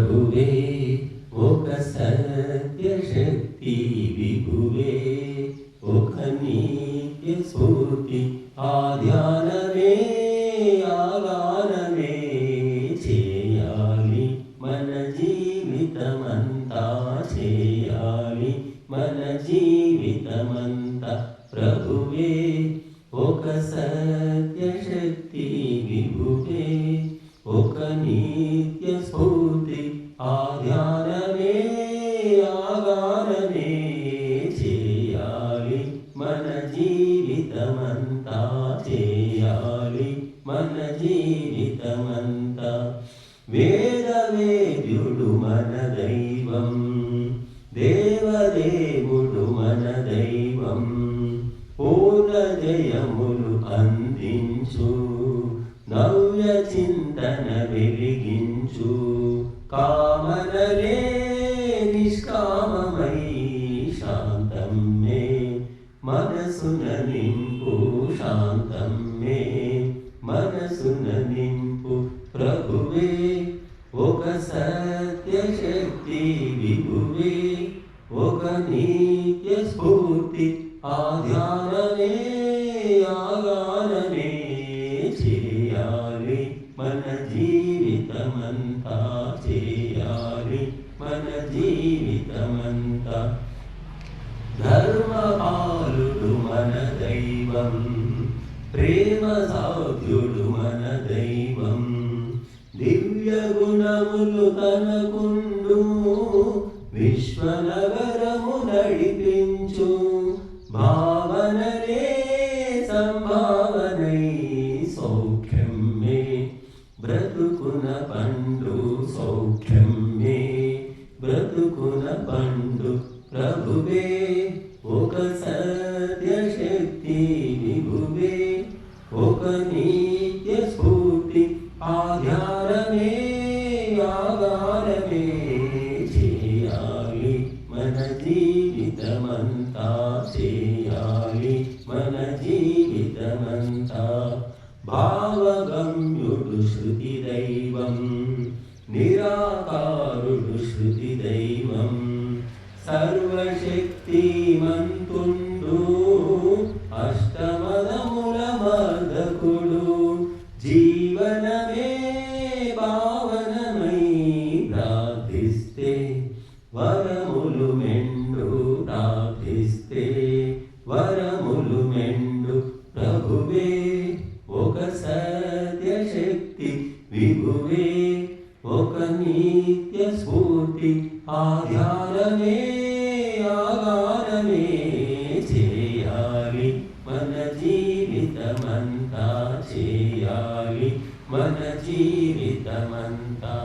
ప్రభువే ఒక సత్యశక్తి విభువే ఒక నిత్య స్ఫూర్తి ఆ ధ్యానమే ఆగానమే చేయాలి మన జీవితమంతా చేయాలి మన జీవితమంతా ప్రభువే ఒక సత్యశక్తి విభువే ఒక నిత్య స్ఫూర్తి ఆ ధ్యానమే ఆగానమే చేయాలి మన జీవితమంతా చేయాలి మన జీవితమంతా వేదవేద్యుడు మన దైవం దేవదేవుడు మన దైవం పూర్ణ జయములు అందించు నవ్య చింతన వెలిగించు కామనలే నిష్కామమై శాంతం మే మనసున నింపు శాంతం మే మనసున నింపు ప్రభువే ఒక సత్యశక్తి విభువే ఒక నిత్య స్ఫూర్తి ఆ ధ్యానమే ఆగానమే చేయాలి మన జీవితమంతా చేయాలి మన జీవితమంతా ధర్మపాలుడు మన దైవం ప్రేమ సాధ్యుడు మన దైవం దివ్య గుణములు తనకుండు విశ్వనగరము నడిపించు భావనలే సంభావనై సౌఖ్యం మే బ్రతుకున పండు సౌఖ్యం మే బ్రతుకున పండు ప్రభువే ఒక సత్యశక్తి విభువే ఒక నిత్య స్ఫూర్తి ఆ ధ్యానమే ఆగానమే చేయాలి మన జీవితమంతా చేయాలి మన జీవితమంతా భావగమ్యుడు శృతి దైవం నిరాకారుడు శృతి దైవం సర్వశక్తిమంతుండు అష్టమదముల మర్దకుడు జీవనమే పావనమై ప్రార్థిస్తే వరములు మెండు ప్రార్థిస్తే వరములు మెండు ప్రభువే ఒక సత్యశక్తి విభువే ఒక నిత్య స్ఫూర్తి ఆ ధ్యానమే ఆగానమే చేయాలి మన జీవితమంతా చేయాలి మన జీవితమంతా